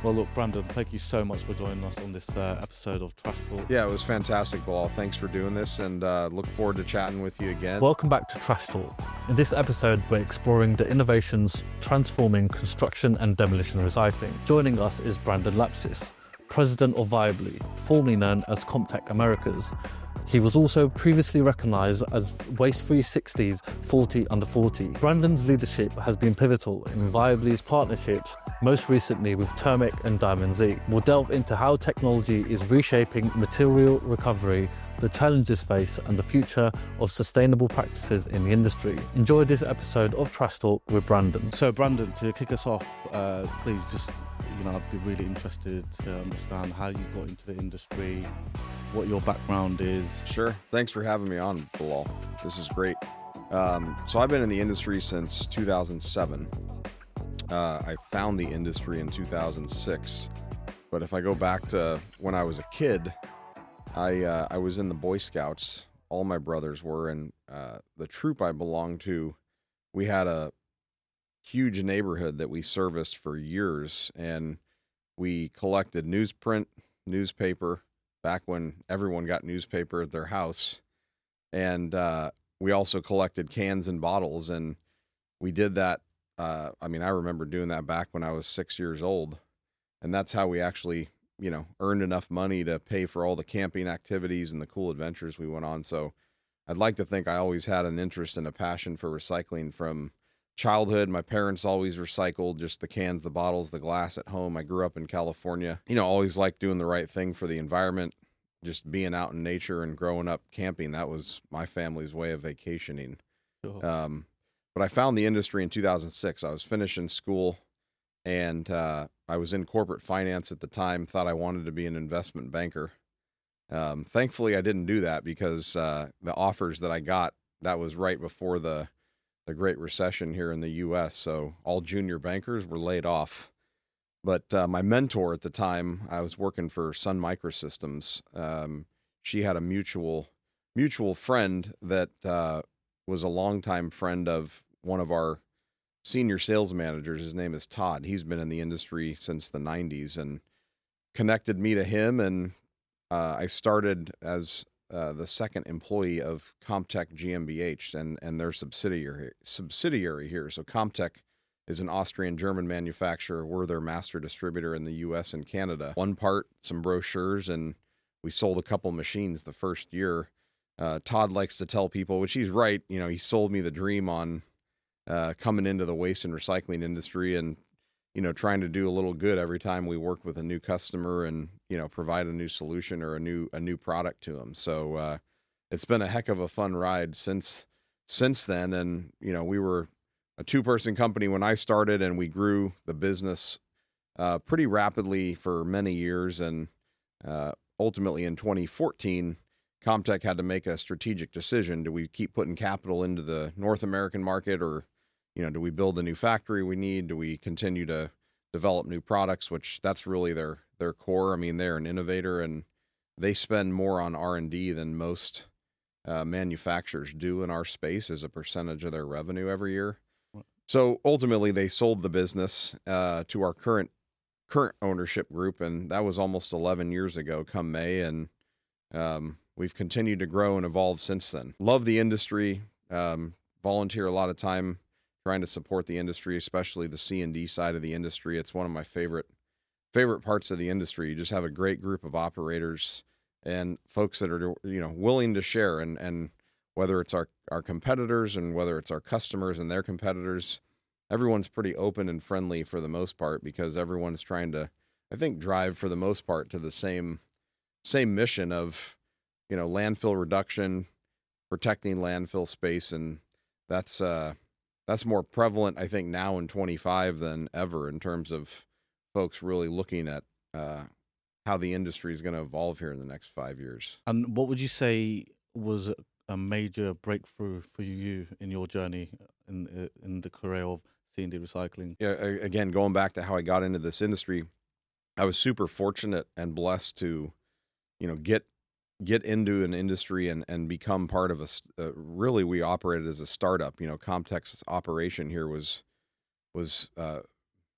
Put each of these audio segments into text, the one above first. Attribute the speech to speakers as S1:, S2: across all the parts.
S1: Well, look, Brandon, thank you so much for joining us on this episode of Trash Talk.
S2: Yeah, it was fantastic, Bilal. Thanks for doing this, and look forward to chatting with you again.
S1: Welcome back to Trash Talk. In this episode, we're exploring the innovations transforming construction and demolition recycling. Joining us is Brandon Lapsys, president of Viably, formerly known as CompTEC Americas. He was also previously recognised as Waste 360's 40 Under 40. Brandon's leadership has been pivotal in Viably's partnerships, most recently with Termic and Diamond Z. We'll delve into how technology is reshaping material recovery, the challenges faced, and the future of sustainable practices in the industry. Enjoy this episode of Trash Talk with Brandon. So Brandon, to kick us off, please just, I'd be really interested to understand how you got into the industry, what your background is.
S2: Sure. Thanks for having me on, Bilal. This is great. So I've been in the industry since 2007. I found the industry in 2006. But if I go back to when I was a kid, I was in the Boy Scouts. All my brothers were, and the troop I belonged to, we had a huge neighborhood that we serviced for years, and we collected newsprint, newspaper, back when everyone got newspaper at their house. And we also collected cans and bottles, and we did that. I remember doing that back when I was 6 years old, and that's how we actually, earned enough money to pay for all the camping activities and the cool adventures we went on. So I'd like to think I always had an interest and a passion for recycling from childhood. My parents always recycled just the cans, the bottles, the glass at home. I grew up in California, always liked doing the right thing for the environment, just being out in nature and growing up camping. That was my family's way of vacationing.
S1: Sure.
S2: But I found the industry in 2006. I was finishing school, and I was in corporate finance at the time, thought I wanted to be an investment banker. Thankfully, I didn't do that because the offers that I got, that was right before the Great Recession here in the U.S., so all junior bankers were laid off. But my mentor at the time, I was working for Sun Microsystems. She had a mutual friend that was a longtime friend of one of our senior sales managers. His name is Todd. He's been in the industry since the 90s, and connected me to him, and I started as the second employee of CompTEC GmbH and their subsidiary here. So CompTEC is an Austrian-German manufacturer. We're their master distributor in the U.S. and Canada. One part, some brochures, and we sold a couple machines the first year. Todd likes to tell people, which he's right, he sold me the dream on coming into the waste and recycling industry, and trying to do a little good every time we work with a new customer and provide a new solution or a new product to them. So it's been a heck of a fun ride since then. And we were a 2-person company when I started, and we grew the business pretty rapidly for many years. And ultimately in 2014, CompTEC had to make a strategic decision. Do we keep putting capital into the North American market, or do we build the new factory we need? Do we continue to develop new products, which that's really their core? I mean, they're an innovator, and they spend more on R&D than most manufacturers do in our space as a percentage of their revenue every year. So ultimately, they sold the business to our current ownership group, and that was almost 11 years ago come May, and we've continued to grow and evolve since then. Love the industry, volunteer a lot of time trying to support the industry, especially the C&D side of the industry. It's one of my favorite parts of the industry. You just have a great group of operators and folks that are, willing to share, and whether it's our competitors and whether it's our customers and their competitors, everyone's pretty open and friendly for the most part, because everyone's trying to, I think, drive for the most part to the same mission of, landfill reduction, protecting landfill space. And that's more prevalent, I think, now in 25 than ever, in terms of folks really looking at how the industry is going to evolve here in the next 5 years.
S1: And what would you say was a major breakthrough for you in your journey in the career of C&D recycling?
S2: Yeah, again, going back to how I got into this industry, I was super fortunate and blessed to, get into an industry and become part of really, we operated as a startup. CompTEC's operation here was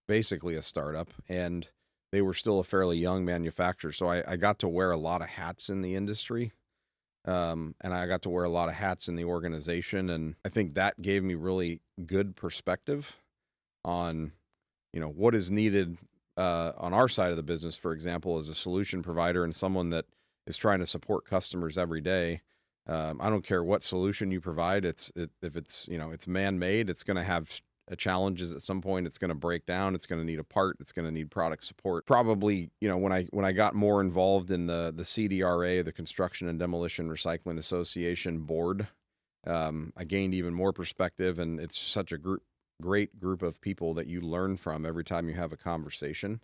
S2: basically a startup, and they were still a fairly young manufacturer. So I got to wear a lot of hats in the industry. And I got to wear a lot of hats in the organization. And I think that gave me really good perspective on, what is needed on our side of the business, for example, as a solution provider and someone that is trying to support customers every day. I don't care what solution you provide. If it's, it's man-made, it's going to have challenges at some point. It's going to break down. It's going to need a part. It's going to need product support. Probably, when I got more involved in the CDRA, the Construction and Demolition Recycling Association board, I gained even more perspective, and it's such a great group of people that you learn from every time you have a conversation.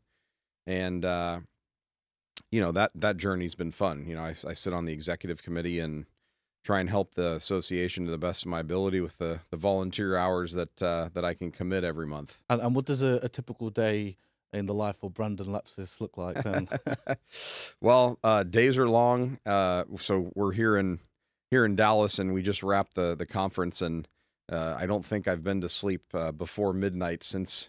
S2: And, that journey's been fun. I sit on the executive committee and try and help the association to the best of my ability with the volunteer hours that I can commit every month.
S1: And what does a typical day in the life of Brandon Lapsys look like then?
S2: Well, days are long. So we're here in Dallas, and we just wrapped the conference, and I don't think I've been to sleep before midnight since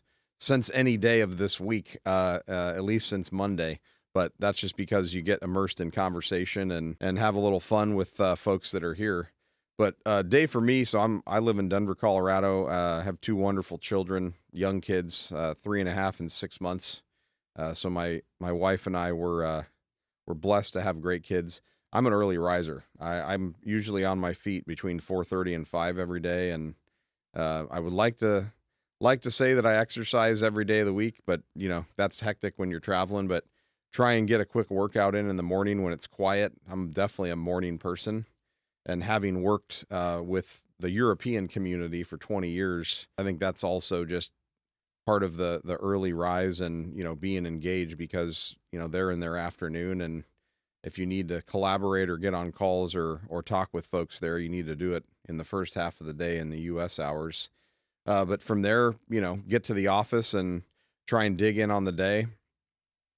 S2: any day of this week, at least since Monday. But that's just because you get immersed in conversation and have a little fun with folks that are here. But day for me, so I live in Denver, Colorado. Have two wonderful children, young kids, 3.5 and 6 months. So my wife and I were blessed to have great kids. I'm an early riser. I'm usually on my feet between 4:30 and 5 every day, and I would like to say that I exercise every day of the week, but that's hectic when you're traveling. But try and get a quick workout in the morning when it's quiet. I'm definitely a morning person. And having worked with the European community for 20 years, I think that's also just part of the early rise and, being engaged, because, they're in their afternoon. And if you need to collaborate or get on calls or talk with folks there, you need to do it in the first half of the day in the U.S. hours. But from there, get to the office and try and dig in on the day.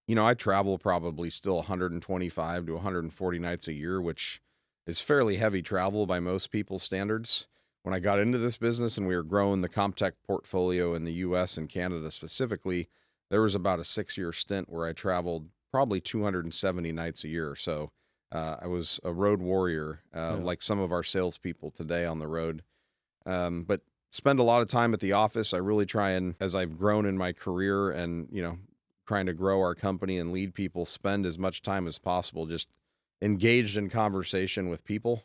S2: I travel probably still 125 to 140 nights a year, which is fairly heavy travel by most people's standards. When I got into this business and we were growing the CompTEC portfolio in the U.S. and Canada specifically, there was about a 6-year stint where I traveled probably 270 nights a year. So I was a road warrior, like some of our salespeople today on the road. But spend a lot of time at the office. I really try and, as I've grown in my career and, trying to grow our company and lead people, spend as much time as possible just engaged in conversation with people,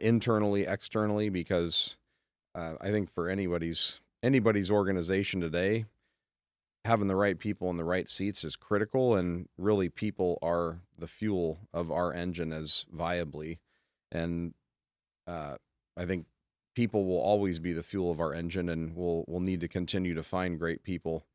S2: internally, externally, because I think for anybody's organization today, having the right people in the right seats is critical, and really people are the fuel of our engine as Viably. And I think people will always be the fuel of our engine, and we'll need to continue to find great people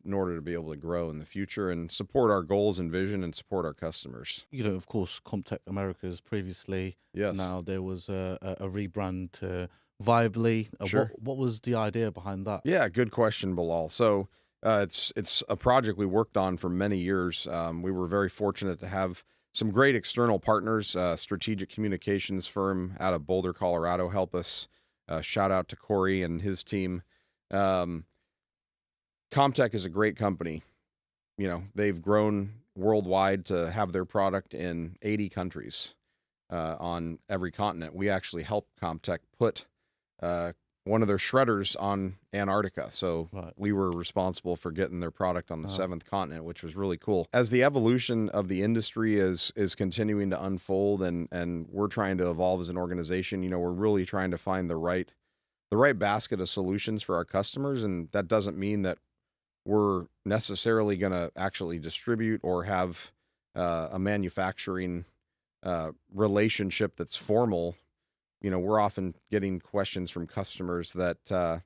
S2: in order to be able to grow in the future and support our goals and vision and support our customers.
S1: Of course, CompTEC Americas previously.
S2: Yes.
S1: Now there was a rebrand to Viably.
S2: Sure.
S1: What was the idea behind that?
S2: Yeah, good question, Bilal. So it's a project we worked on for many years. We were very fortunate to have some great external partners, strategic communications firm out of Boulder, Colorado, help us. Shout out to Corey and his team. CompTEC is a great company. They've grown worldwide to have their product in 80 countries on every continent. We actually helped CompTEC put one of their shredders on Antarctica. So we were responsible for getting their product on the 7th continent, which was really cool. As the evolution of the industry is continuing to unfold, and we're trying to evolve as an organization, we're really trying to find the right basket of solutions for our customers. And that doesn't mean that we're necessarily going to actually distribute or have a manufacturing relationship that's formal. We're often getting questions from customers that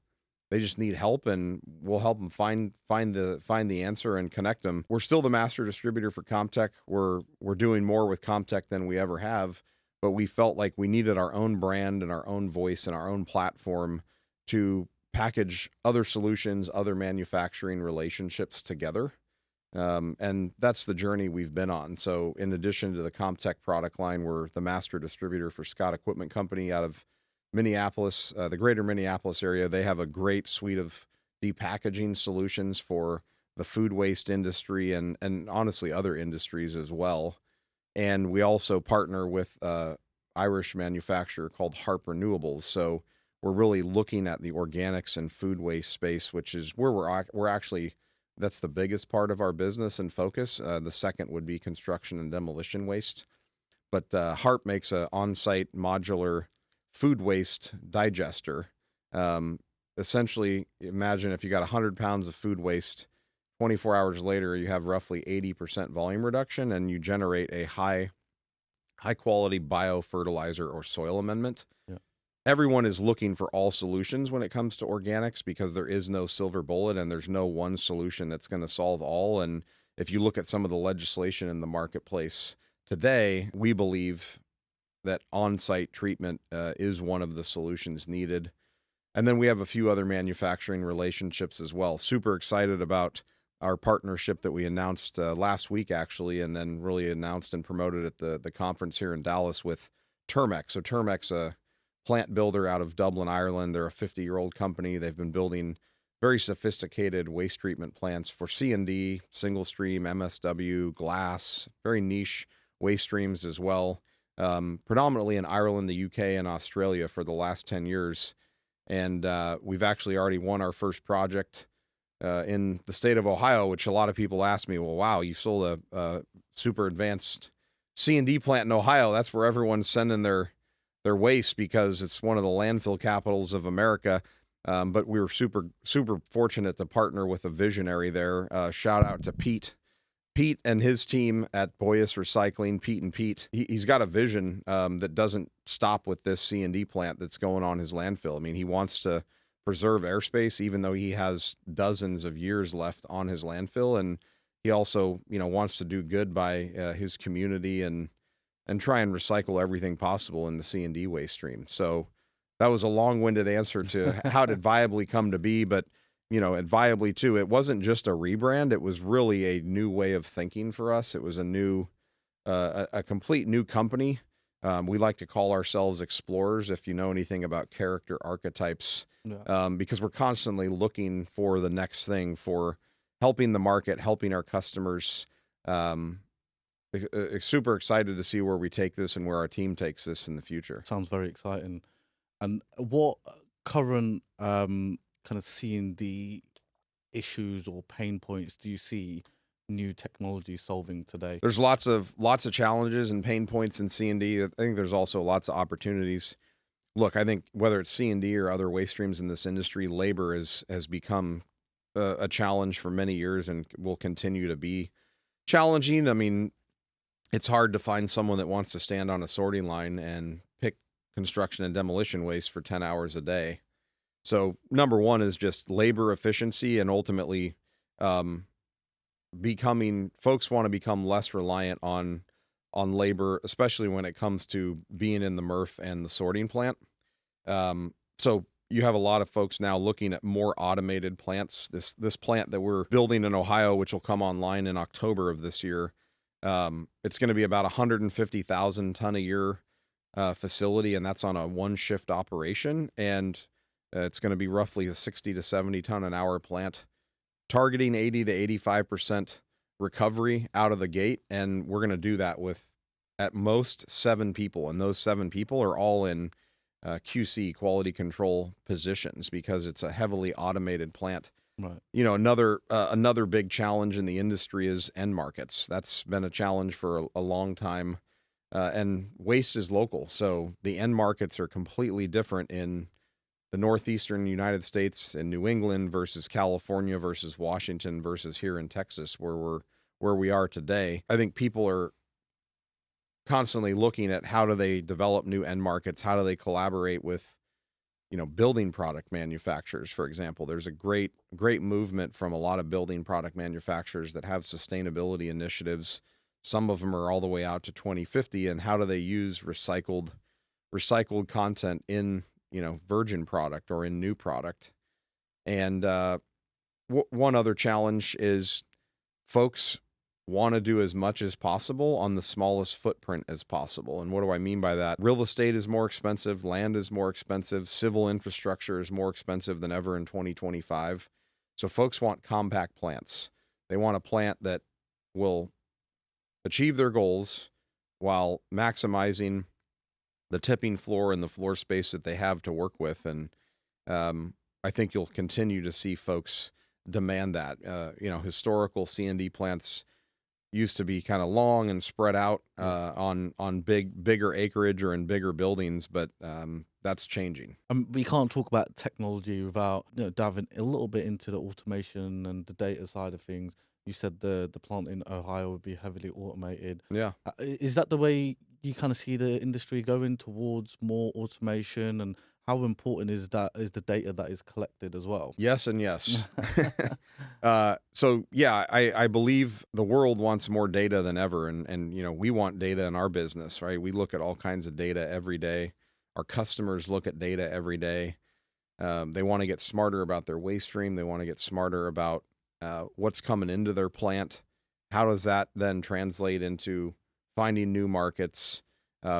S2: they just need help, and we'll help them find the answer and connect them. We're still the master distributor for CompTEC. We're doing more with CompTEC than we ever have, but we felt like we needed our own brand and our own voice and our own platform to package other solutions, other manufacturing relationships together. And that's the journey we've been on. So in addition to the CompTEC product line, we're the master distributor for Scott Equipment Company out of Minneapolis, the greater Minneapolis area. They have a great suite of depackaging solutions for the food waste industry and honestly other industries as well. And we also partner with Irish manufacturer called Harp Renewables. So we're really looking at the organics and food waste space, which is where we're actually, that's the biggest part of our business and focus. The second would be construction and demolition waste. But Harp makes an on-site modular food waste digester. Essentially, imagine if you got 100 pounds of food waste, 24 hours later, you have roughly 80% volume reduction, and you generate a high quality biofertilizer or soil amendment.
S1: Yeah.
S2: Everyone is looking for all solutions when it comes to organics because there is no silver bullet and there's no one solution that's going to solve all. And if you look at some of the legislation in the marketplace today, we believe that on-site treatment is one of the solutions needed. And then we have a few other manufacturing relationships as well. Super excited about our partnership that we announced last week, actually, and then really announced and promoted at the conference here in Dallas with Termex. So Termex, a plant builder out of Dublin, Ireland. They're a 50-year-old company. They've been building very sophisticated waste treatment plants for C&D, single stream, MSW, glass, very niche waste streams as well, predominantly in Ireland, the UK, and Australia for the last 10 years. And we've actually already won our first project in the state of Ohio, which a lot of people ask me, well, wow, you sold a super advanced C&D plant in Ohio. That's where everyone's sending their waste because it's one of the landfill capitals of America. But we were super fortunate to partner with a visionary there. Shout out to Pete and his team at Boyus Recycling, Pete. He's got a vision that doesn't stop with this C&D plant that's going on his landfill. I mean, he wants to preserve airspace, even though he has dozens of years left on his landfill. And he also, wants to do good by his community and try and recycle everything possible in the C&D waste stream. So that was a long-winded answer to how did Viably come to be. But, at Viably too, it wasn't just a rebrand. It was really a new way of thinking for us. It was a complete new company. We like to call ourselves explorers, if you know anything about character archetypes, because we're constantly looking for the next thing, for helping the market, helping our customers. Super excited to see where we take this and where our team takes this in the future.
S1: Sounds very exciting. And what current kind of C&D issues or pain points do you see new technology solving today?
S2: There's lots of challenges and pain points in C&D. I think there's also lots of opportunities. Look, I think whether it's C&D or other waste streams in this industry, labor has become a challenge for many years and will continue to be challenging. I mean, it's hard to find someone that wants to stand on a sorting line and pick construction and demolition waste for 10 hours a day. So number one is just labor efficiency, and ultimately folks want to become less reliant on labor, especially when it comes to being in the MRF and the sorting plant. So you have a lot of folks now looking at more automated plants. This plant that we're building in Ohio, which will come online in October of this year, it's going to be about 150,000 ton a year facility, and that's on a one shift operation. And it's going to be roughly a 60 to 70 ton an hour plant, targeting 80 to 85% recovery out of the gate. And we're going to do that with at most 7 people. And those 7 people are all in QC, quality control positions, because it's a heavily automated plant.
S1: Right.
S2: Another big challenge in the industry is end markets. That's been a challenge for a long time. And waste is local. So the end markets are completely different in the northeastern United States and New England versus California versus Washington versus here in Texas, where we are today. I think people are constantly looking at how do they develop new end markets, how do they collaborate with building product manufacturers, for example. There's a great movement from a lot of building product manufacturers that have sustainability initiatives. Some of them are all the way out to 2050, and how do they use recycled content in virgin product or in new product. And one other challenge is folks want to do as much as possible on the smallest footprint as possible. And what do I mean by that? Real estate is more expensive, land is more expensive, civil infrastructure is more expensive than ever in 2025. So folks want compact plants. They want a plant that will achieve their goals while maximizing the tipping floor and the floor space that they have to work with. And I think you'll continue to see folks demand that. Historical C&D plants used to be kind of long and spread out on bigger acreage or in bigger buildings, but that's changing.
S1: We can't talk about technology without diving a little bit into the automation and the data side of things. You said the plant in Ohio would be heavily automated.
S2: Yeah.
S1: Is that the way you kind of see the industry going towards more automation, and how important is the data that is collected as well?
S2: Yes and yes. So yeah, I believe the world wants more data than ever, and we want data in our business, right? We look at all kinds of data every day. Our customers look at data every day. They want to get smarter about their waste stream. They want to get smarter about what's coming into their plant. How does that then translate into finding new markets,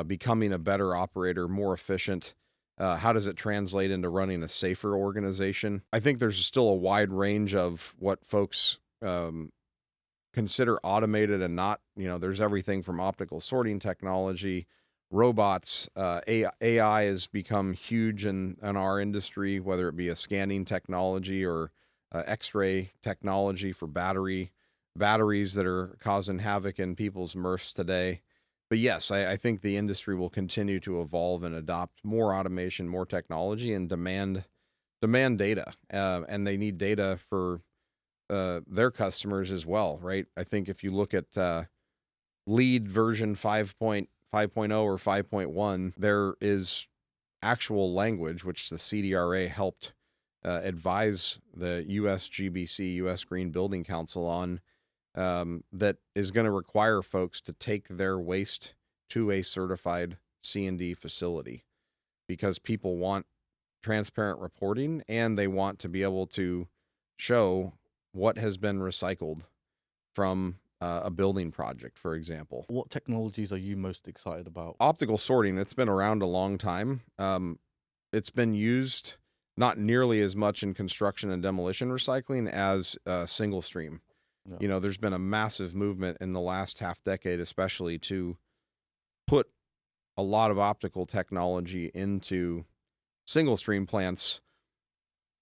S2: becoming a better operator, more efficient? How does it translate into running a safer organization? I think there's still a wide range of what folks consider automated and not. There's everything from optical sorting technology, robots, AI has become huge in our industry, whether it be a scanning technology or X-ray technology for batteries that are causing havoc in people's MRFs today. But yes, I think the industry will continue to evolve and adopt more automation, more technology, and demand data. And they need data for their customers as well, right? I think if you look at LEED version 5.0 or 5.1, there is actual language, which the CDRA helped advise the USGBC, U.S. Green Building Council on, that is going to require folks to take their waste to a certified C&D facility, because people want transparent reporting and they want to be able to show what has been recycled from a building project, for example.
S1: What technologies are you most excited about?
S2: Optical sorting, it's been around a long time. It's been used not nearly as much in construction and demolition recycling as single stream.
S1: Yeah.
S2: There's been a massive movement in the last half decade, especially to put a lot of optical technology into single stream plants.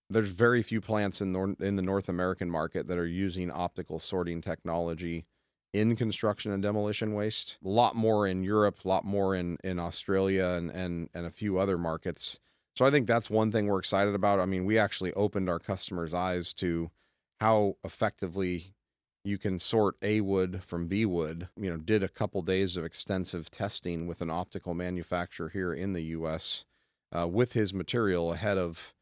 S2: There's very few plants in the North American market that are using optical sorting technology in construction and demolition waste. A lot more in Europe, a lot more in Australia and a few other markets. So I think that's one thing we're excited about. I mean, we actually opened our customers' eyes to how effectively you can sort A wood from B wood. Did a couple days of extensive testing with an optical manufacturer here in the U.S. With his material ahead of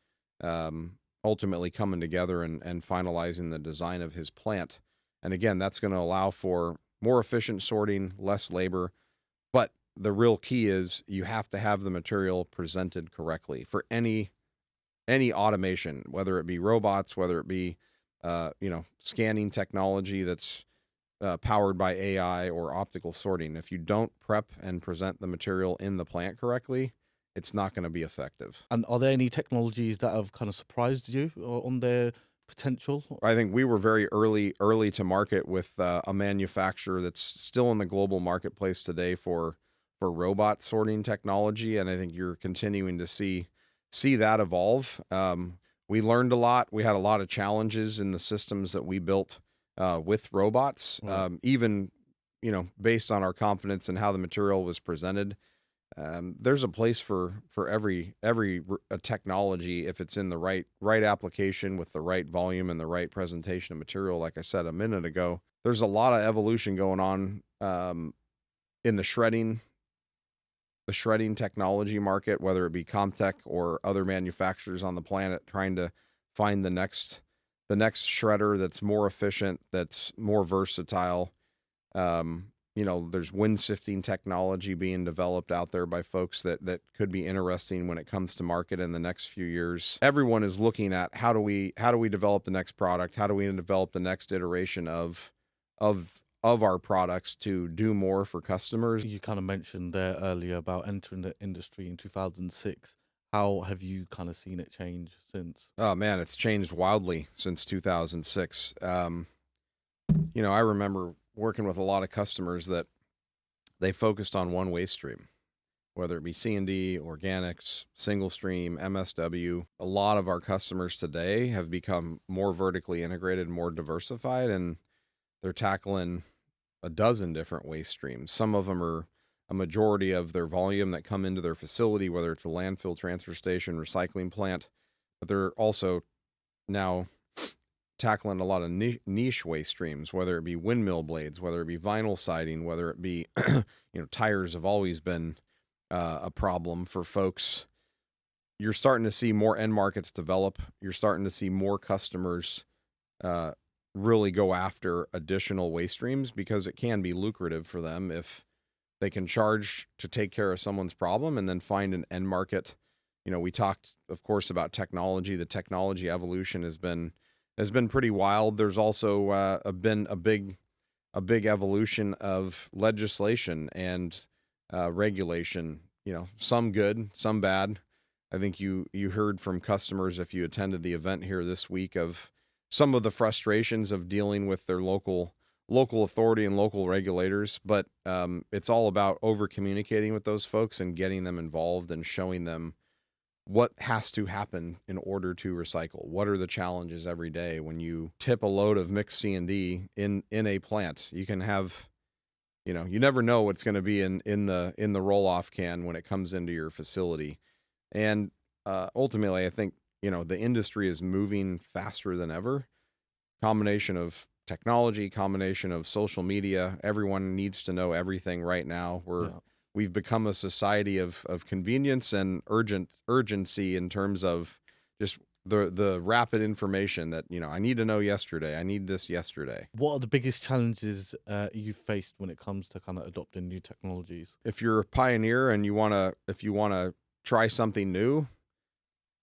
S2: ultimately coming together and finalizing the design of his plant. And again, that's going to allow for more efficient sorting, less labor. But the real key is you have to have the material presented correctly for any automation, whether it be robots, whether it be scanning technology that's powered by AI or optical sorting. If you don't prep and present the material in the plant correctly, it's not going to be effective.
S1: And are there any technologies that have kind of surprised you on their potential?
S2: I think we were very early to market with a manufacturer that's still in the global marketplace today for robot sorting technology, and I think you're continuing to see that evolve. We learned a lot. We had a lot of challenges in the systems that we built with robots, even based on our confidence in how the material was presented. There's a place for every technology if it's in the right application with the right volume and the right presentation of material. Like I said a minute ago, there's a lot of evolution going on in the shredding technology market, whether it be CompTEC or other manufacturers on the planet trying to find the next shredder that's more efficient, that's more versatile. There's wind sifting technology being developed out there by folks that could be interesting when it comes to market in the next few years. Everyone is looking at how do we develop the next product? How do we develop the next iteration of our products to do more for customers?
S1: You kind of mentioned there earlier about entering the industry in 2006. How have you kind of seen it change since?
S2: Oh man, it's changed wildly since 2006. I remember working with a lot of customers that they focused on one waste stream, whether it be C&D, organics, single stream, MSW. A lot of our customers today have become more vertically integrated, more diversified, and they're tackling a dozen different waste streams. Some of them are a majority of their volume that come into their facility, whether it's a landfill, transfer station, recycling plant, but they're also now tackling a lot of niche waste streams, whether it be windmill blades, whether it be vinyl siding, whether it be, tires have always been a problem for folks. You're starting to see more end markets develop. You're starting to see more customers really go after additional waste streams because it can be lucrative for them if they can charge to take care of someone's problem and then find an end market. We talked, of course, about technology. The technology evolution has been pretty wild. There's also been a big evolution of legislation and regulation. Some good, some bad. I think you heard from customers, if you attended the event here this week, of some of the frustrations of dealing with their local authority and local regulators. But it's all about over communicating with those folks and getting them involved and showing them what has to happen in order to recycle. What are the challenges every day when you tip a load of mixed C&D in a plant? You can have, you never know what's going to be in the roll-off can when it comes into your facility. And ultimately, I think, the industry is moving faster than ever. Combination of technology, combination of social media. Everyone needs to know everything right now. We've become a society of convenience and urgency in terms of just the rapid information that, I need to know yesterday. I need this yesterday.
S1: What are the biggest challenges you've faced when it comes to kind of adopting new technologies?
S2: If you're a pioneer and if you want to try something new,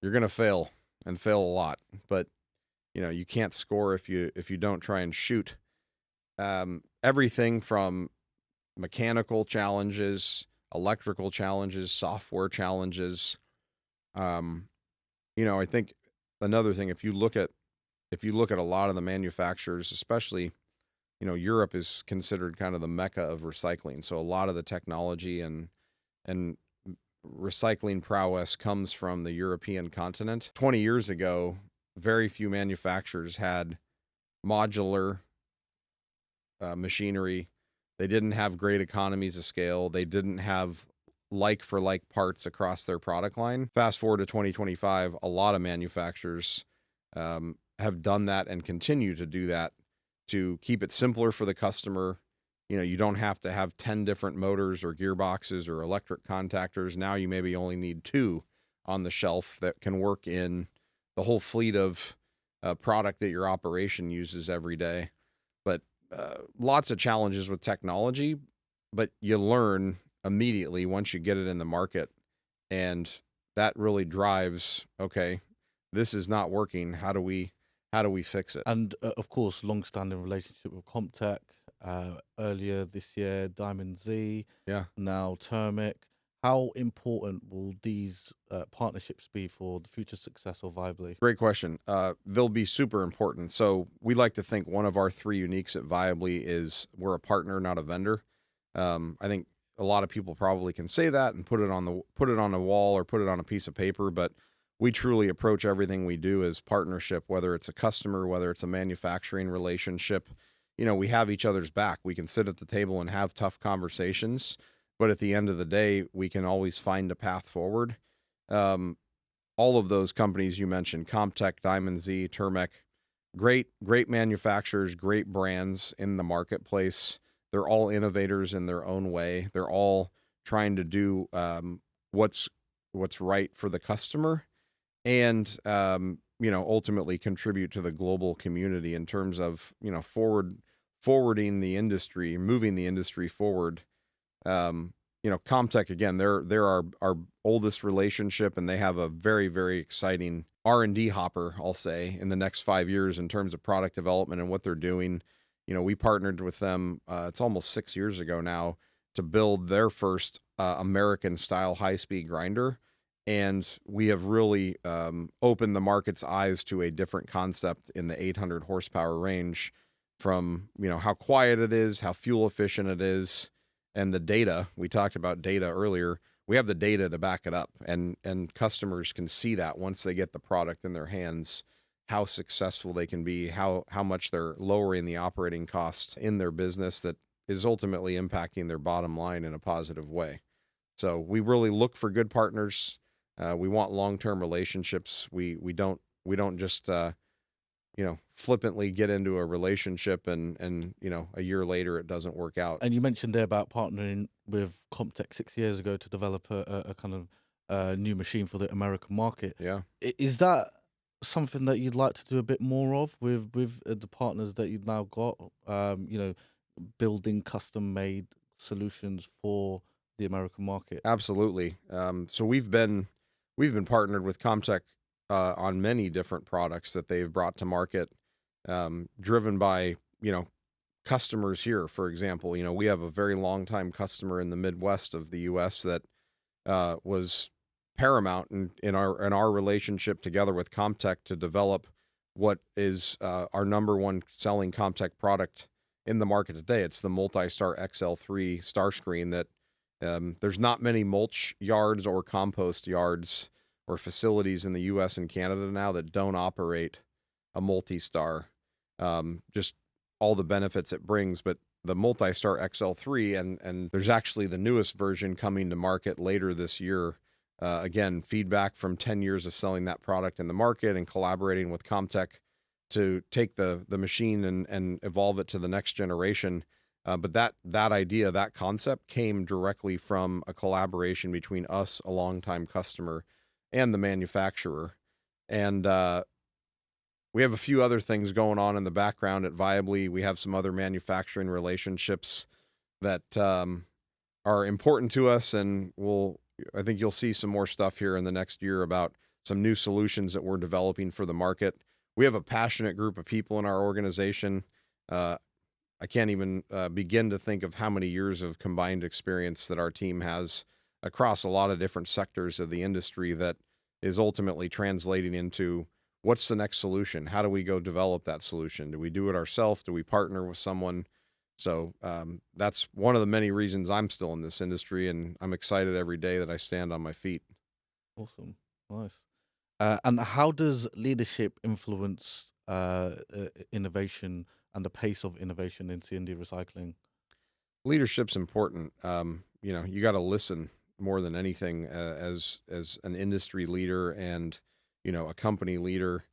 S2: you're going to fail and fail a lot. But, you can't score if you don't try and shoot. Everything from mechanical challenges, electrical challenges, software challenges. I think another thing, if you look at a lot of the manufacturers, especially, Europe is considered kind of the mecca of recycling. So a lot of the technology and recycling prowess comes from the European continent. 20 years ago, very few manufacturers had modular machinery. They didn't have great economies of scale. They didn't have like for like parts across their product line. Fast forward to 2025, a lot of manufacturers have done that and continue to do that to keep it simpler for the customer. You don't have to have 10 different motors or gearboxes or electric contactors. Now you maybe only need 2 on the shelf that can work in the whole fleet of product that your operation uses every day. But lots of challenges with technology, but you learn immediately once you get it in the market, and that really drives, okay, this is not working. How do we fix it?
S1: And of course, long-standing relationship with CompTEC. Earlier this year, Diamond Z.
S2: Yeah.
S1: Now Termic. How important will these partnerships be for the future success of Viably?
S2: Great question. They'll be super important. So we like to think one of our 3 uniques at Viably is we're a partner, not a vendor. I think a lot of people probably can say that and put it on a wall or put it on a piece of paper, but we truly approach everything we do as partnership, whether it's a customer, whether it's a manufacturing relationship. We have each other's back. We can sit at the table and have tough conversations, but at the end of the day, we can always find a path forward. All of those companies you mentioned, CompTEC, Diamond Z, Termic, great manufacturers, great brands in the marketplace. They're all innovators in their own way. They're all trying to do what's right for the customer, and ultimately contribute to the global community in terms of forwarding the industry, moving the industry forward. CompTEC, again, they're our oldest relationship, and they have a very, very exciting R&D hopper, I'll say, in the next 5 years in terms of product development and what they're doing. We partnered with them, it's almost 6 years ago now, to build their first American style high-speed grinder. And we have really opened the market's eyes to a different concept in the 800 horsepower range from, how quiet it is, how fuel efficient it is, and the data. We talked about data earlier. We have the data to back it up, and customers can see that once they get the product in their hands, how successful they can be, how much they're lowering the operating costs in their business that is ultimately impacting their bottom line in a positive way. So we really look for good partners. We want long-term relationships. We don't just flippantly get into a relationship and a year later it doesn't work out.
S1: And you mentioned there about partnering with CompTEC 6 years ago to develop a kind of new machine for the American market.
S2: Yeah.
S1: Is that something that you'd like to do a bit more of with the partners that you've now got? Building custom-made solutions for the American market.
S2: Absolutely. So we've been partnered with CompTEC on many different products that they've brought to market, driven by customers here. For example, we have a very long time customer in the Midwest of the U.S. that was paramount in our relationship together with CompTEC to develop what is our number one selling CompTEC product in the market today. It's the Multi-Star XL3 star screen that there's not many mulch yards or compost yards or facilities in the U.S. and Canada now that don't operate a multi-star. Just all the benefits it brings, but the Multi-Star XL3 and there's actually the newest version coming to market later this year. Again, feedback from 10 years of selling that product in the market and collaborating with CompTEC to take the machine and evolve it to the next generation. But that idea, that concept came directly from a collaboration between us, a longtime customer, and the manufacturer. And we have a few other things going on in the background at Viably. We have some other manufacturing relationships that are important to us, and I think you'll see some more stuff here in the next year about some new solutions that we're developing for the market. We have a passionate group of people in our organization. I can't even begin to think of how many years of combined experience that our team has across a lot of different sectors of the industry that is ultimately translating into what's the next solution? How do we go develop that solution? Do we do it ourselves? Do we partner with someone? So that's one of the many reasons I'm still in this industry, and I'm excited every day that I stand on my feet.
S1: Awesome. Nice. And how does leadership influence innovation and the pace of innovation in C&D recycling?
S2: Leadership's important. You got to listen more than anything as an industry leader and, a company leader.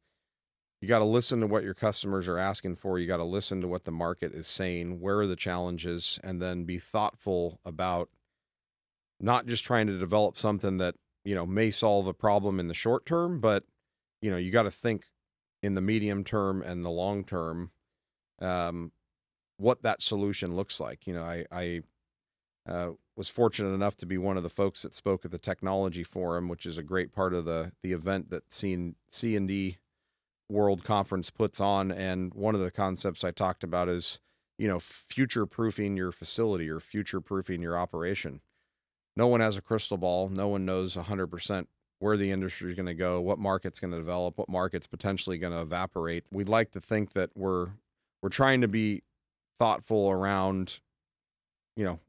S2: You got to listen to what your customers are asking for. You got to listen to what the market is saying. Where are the challenges? And then be thoughtful about not just trying to develop something that, may solve a problem in the short term, but, you got to think in the medium term and the long term, what that solution looks like. I was fortunate enough to be one of the folks that spoke at the Technology Forum, which is a great part of the event that C&D World Conference puts on. And one of the concepts I talked about is, future-proofing your facility or future-proofing your operation. No one has a crystal ball. No one knows 100% where the industry is going to go, what market's going to develop, what market's potentially going to evaporate. We'd like to think that we're trying to be thoughtful around,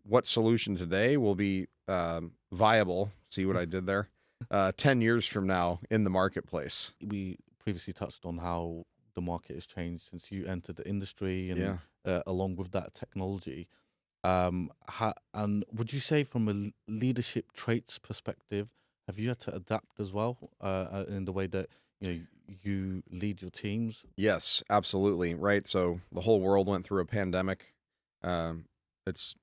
S2: what solution today will be viable. See what I did there? 10 years from now in the marketplace.
S1: We previously touched on how the market has changed since you entered the industry and along with that technology. And would you say from a leadership traits perspective, have you had to adapt as well in the way that you lead your teams?
S2: Yes, absolutely. Right. So the whole world went through a pandemic. It's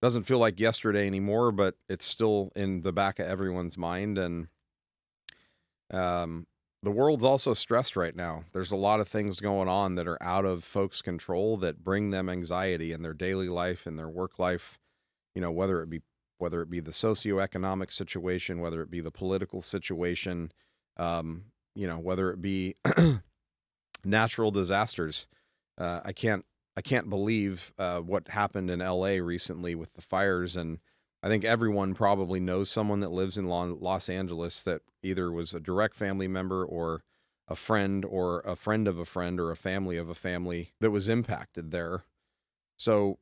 S2: doesn't feel like yesterday anymore, but it's still in the back of everyone's mind. And the world's also stressed right now. There's a lot of things going on that are out of folks' control that bring them anxiety in their daily life and their work life. Whether it be the socioeconomic situation, whether it be the political situation, whether it be natural disasters. I can't believe what happened in LA recently with the fires. And I think everyone probably knows someone that lives in Los Angeles that either was a direct family member or a friend or a friend of a friend or a family of a family that was impacted there. So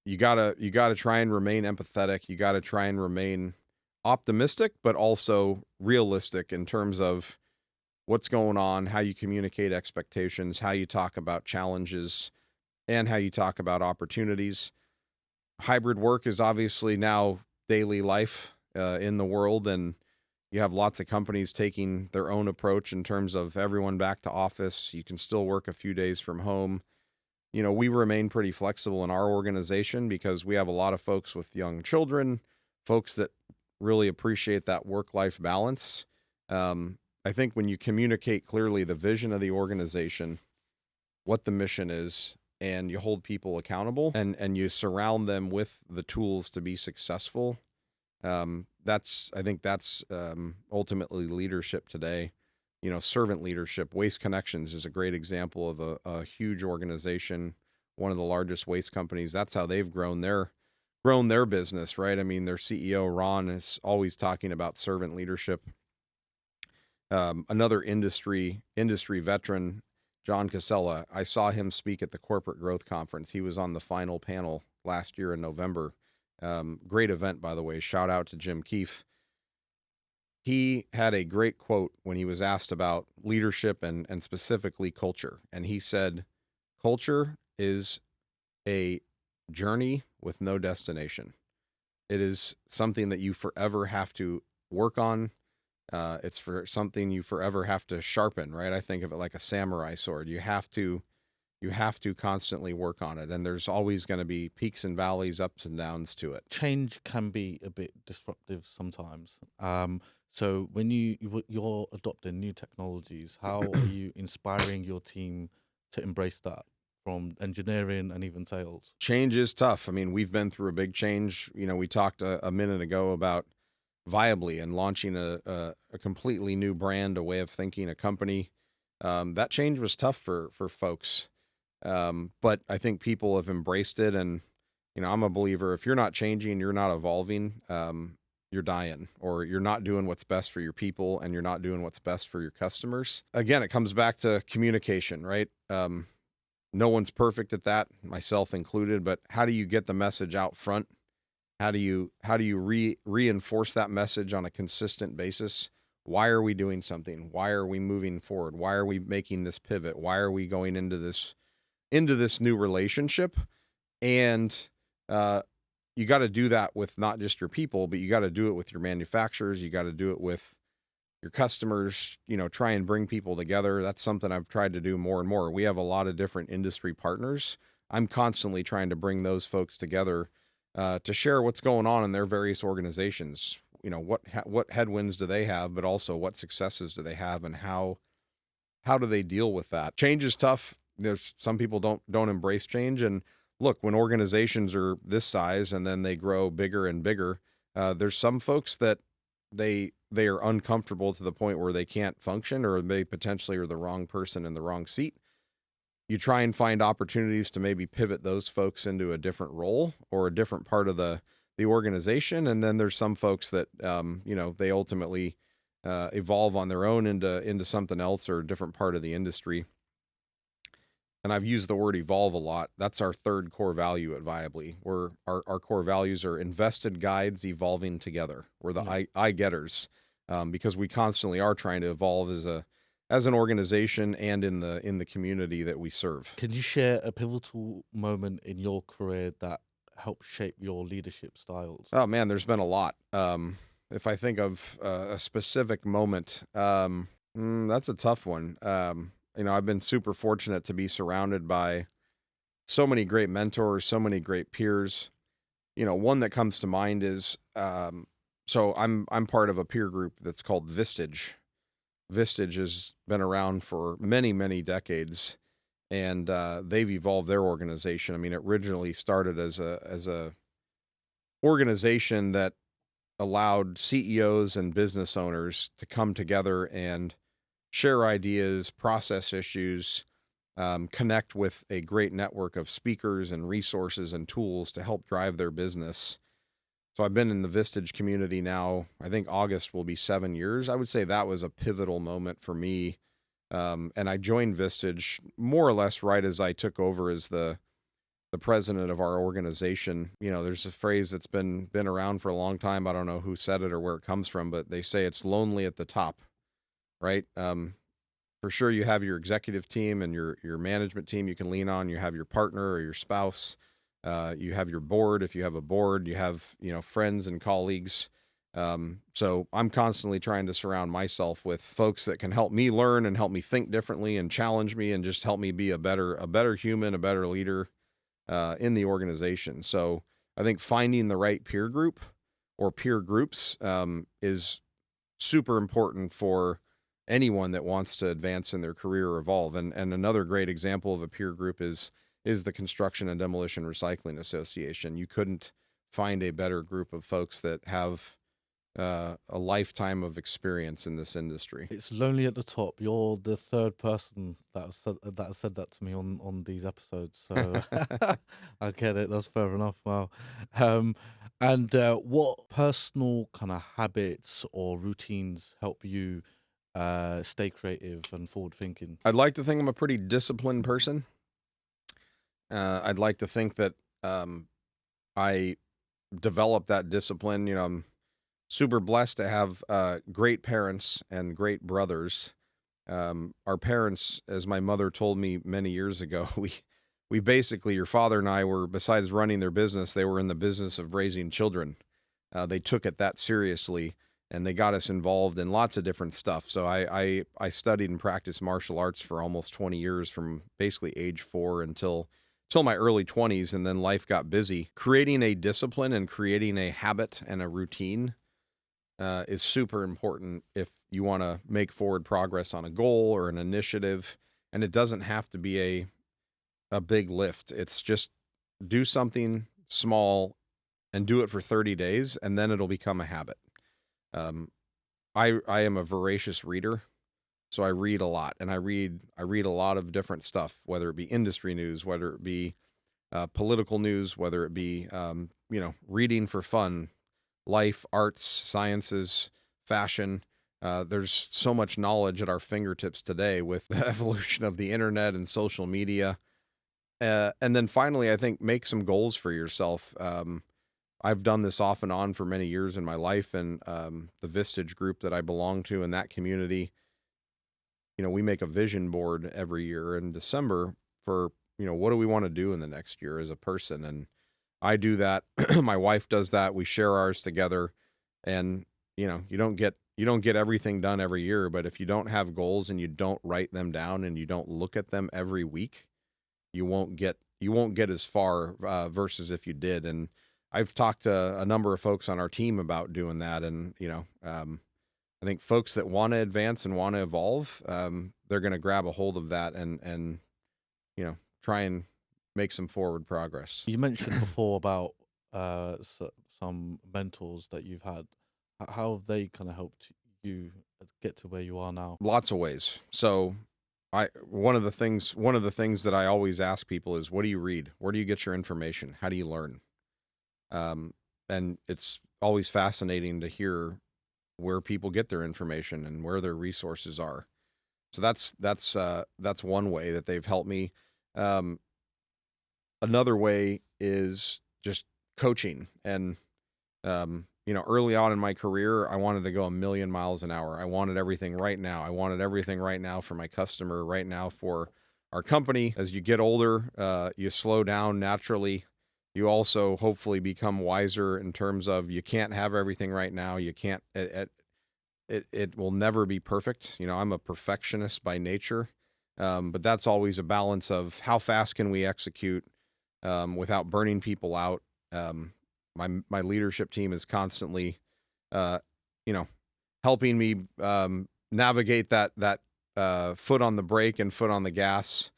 S2: you gotta try and remain empathetic. You gotta try and remain optimistic, but also realistic in terms of what's going on, how you communicate expectations, how you talk about challenges, and how you talk about opportunities. Hybrid work is obviously now daily life in the world, and you have lots of companies taking their own approach in terms of everyone back to office. You can still work a few days from home. We remain pretty flexible in our organization because we have a lot of folks with young children, folks that really appreciate that work-life balance. I think when you communicate clearly the vision of the organization, what the mission is, and you hold people accountable and you surround them with the tools to be successful, I think that's ultimately leadership today. Servant leadership. Waste Connections is a great example of a huge organization, one of the largest waste companies. That's how they've grown their business, right? I mean, their CEO Ron is always talking about servant leadership. Another industry veteran, John Casella. I saw him speak at the Corporate Growth Conference. He was on the final panel last year in November. Great event, by the way. Shout out to Jim Keefe. He had a great quote when he was asked about leadership and specifically culture. And he said, culture is a journey with no destination. It is something that you forever have to work on. It's for something you forever have to sharpen, right? I think of it like a samurai sword. You have to constantly work on it. And there's always going to be peaks and valleys, ups and downs to it.
S1: Change can be a bit disruptive sometimes. So when you're adopting new technologies, how are you inspiring your team to embrace that from engineering and even sales?
S2: Change is tough. I mean, we've been through a big change. We talked a minute ago about Viably and launching a completely new brand, a way of thinking, a company. That change was tough for folks. But I think people have embraced it. And, I'm a believer, if you're not changing, you're not evolving, you're dying, or you're not doing what's best for your people, and you're not doing what's best for your customers. Again, it comes back to communication, right? No one's perfect at that, myself included, but how do you get the message out front? How do you reinforce that message on a consistent basis? Why are we doing something? Why are we moving forward? Why are we making this pivot? Why are we going into this new relationship? And you got to do that with not just your people, but you got to do it with your manufacturers. You got to do it with your customers, try and bring people together. That's something I've tried to do more and more. We have a lot of different industry partners. I'm constantly trying to bring those folks together to share what's going on in their various organizations. What headwinds do they have, but also what successes do they have, and how do they deal with that? Change is tough. There's some people don't embrace change. And look, when organizations are this size and then they grow bigger and bigger, there's some folks that they are uncomfortable to the point where they can't function, or they potentially are the wrong person in the wrong seat. You try and find opportunities to maybe pivot those folks into a different role or a different part of the organization. And then there's some folks that, they ultimately evolve on their own into something else or a different part of the industry. And I've used the word evolve a lot. That's our third core value at Viably, where our core values are invested guides evolving together. We're the I-getters, because we constantly are trying to evolve as an organization and in the community that we serve.
S1: Can you share a pivotal moment in your career that helped shape your leadership styles?
S2: Oh man, there's been a lot. If I think of a specific moment, that's a tough one. I've been super fortunate to be surrounded by so many great mentors, so many great peers. One that comes to mind is, so I'm part of a peer group that's called Vistage. Vistage has been around for many, many decades, and they've evolved their organization. I mean, it originally started as a organization that allowed CEOs and business owners to come together and share ideas, process issues, connect with a great network of speakers and resources and tools to help drive their business. So I've been in the Vistage community now, I think August will be 7 years. I would say that was a pivotal moment for me And I joined Vistage more or less right as I took over as the president of our organization. You know, there's a phrase that's been around for a long time. I don't know who said it or where it comes from, but they say it's lonely at the top, right? For sure, you have your executive team and your management team you can lean on. You have your partner or your spouse. You have your board. If you have a board, you have, you know, friends and colleagues. So I'm constantly trying to surround myself with folks that can help me learn and help me think differently and challenge me and just help me be a better human, a better leader in the organization. So I think finding the right peer group or peer groups is super important for anyone that wants to advance in their career or evolve. And another great example of a peer group is the Construction and Demolition Recycling Association. You couldn't find a better group of folks that have a lifetime of experience in this industry.
S1: It's lonely at the top. You're the third person that has said that to me on these episodes. So I get it. That's fair enough. Wow. And what personal kind of habits or routines help you stay creative and forward thinking?
S2: I'd like to think I'm a pretty disciplined person. I'd like to think that I develop that discipline. You know, I'm super blessed to have great parents and great brothers. Our parents, as my mother told me many years ago, we basically, your father and I were, besides running their business, they were in the business of raising children. They took it that seriously, and they got us involved in lots of different stuff. So I studied and practiced martial arts for almost 20 years, from basically age 4 until my early 20s, and then life got busy. Creating a discipline and creating a habit and a routine is super important if you want to make forward progress on a goal or an initiative. And it doesn't have to be a big lift. It's just do something small and do it for 30 days, and then it'll become a habit. I am a voracious reader, so I read a lot, and I read a lot of different stuff, whether it be industry news, whether it be political news, whether it be you know, reading for fun, life, arts, sciences, fashion. There's so much knowledge at our fingertips today with the evolution of the internet and social media. And then finally, I think make some goals for yourself. I've done this off and on for many years in my life, and the Vistage group that I belong to in that community, you know, we make a vision board every year in December for, you know, what do we want to do in the next year as a person? And I do that. My wife does that. We share ours together, and, you know, you don't get everything done every year, but if you don't have goals and you don't write them down and you don't look at them every week, you won't get as far versus if you did. And I've talked to a number of folks on our team about doing that. And, you know, I think folks that want to advance and want to evolve, they're going to grab a hold of that and, you know, try and make some forward progress.
S1: You mentioned before about some mentors that you've had. How have they kind of helped you get to where you are now?
S2: Lots of ways. So one of the things that I always ask people is, what do you read? Where do you get your information? How do you learn? And it's always fascinating to hear where people get their information and where their resources are. So that's one way that they've helped me. Another way is just coaching. And, you know, early on in my career, I wanted to go a million miles an hour. I wanted everything right now. I wanted everything right now for my customer, right now for our company. As you get older, you slow down naturally. You also hopefully become wiser in terms of you can't have everything right now. You can't, it will never be perfect. You know, I'm a perfectionist by nature, but that's always a balance of how fast can we execute without burning people out. My leadership team is constantly, you know, helping me navigate that foot on the brake and foot on the gas.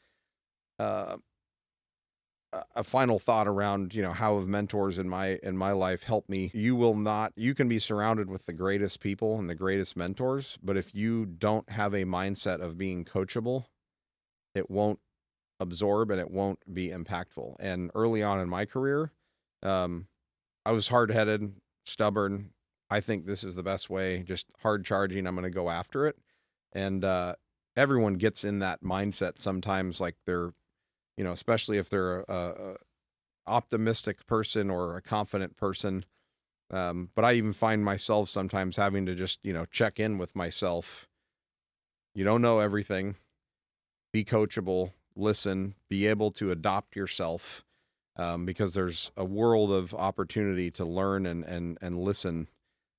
S2: A final thought around, you know, how have mentors in my life helped me. You can be surrounded with the greatest people and the greatest mentors, but if you don't have a mindset of being coachable, it won't absorb and it won't be impactful. And early on in my career, I was hard-headed, stubborn. I think this is the best way, just hard charging. I'm going to go after it. And everyone gets in that mindset sometimes, like they're, especially if they're a optimistic person or a confident person. But I even find myself sometimes having to just, check in with myself. You don't know everything. Be coachable, listen, be able to adopt yourself, because there's a world of opportunity to learn and listen.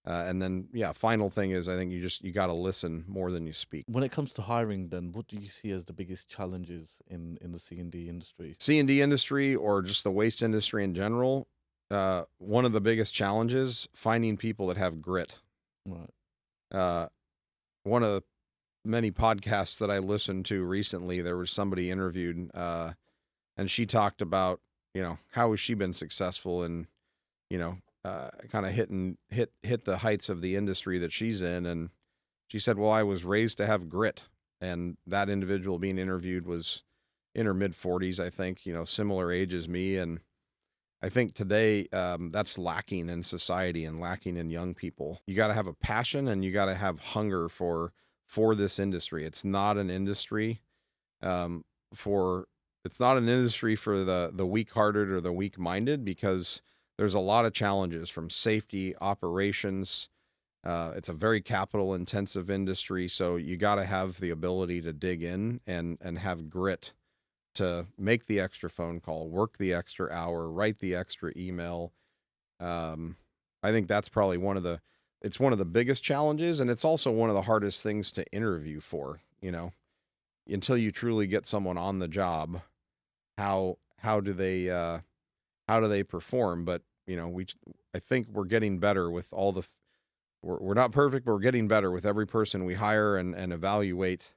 S2: And then, yeah, final thing is I think you got to listen more than you speak.
S1: When it comes to hiring, then what do you see as the biggest challenges in the C&D industry?
S2: C&D industry or just the waste industry in general, one of the biggest challenges, finding people that have grit.
S1: Right.
S2: One of the many podcasts that I listened to recently, there was somebody interviewed, and she talked about, how has she been successful and, kind of hit the heights of the industry that she's in. And she said, well, I was raised to have grit. And that individual being interviewed was in her mid 40s, I think, similar age as me. And I think today, that's lacking in society and lacking in young people. You got to have a passion and you got to have hunger for this industry. It's not an industry, it's not an industry for the weak-hearted or the weak-minded, because there's a lot of challenges from safety, operations. It's a very capital-intensive industry, so you got to have the ability to dig in and have grit to make the extra phone call, work the extra hour, write the extra email. I think that's probably it's one of the biggest challenges, and it's also one of the hardest things to interview for, until you truly get someone on the job. How do they perform? But, I think we're getting better with all we're not perfect, but we're getting better with every person we hire and evaluate.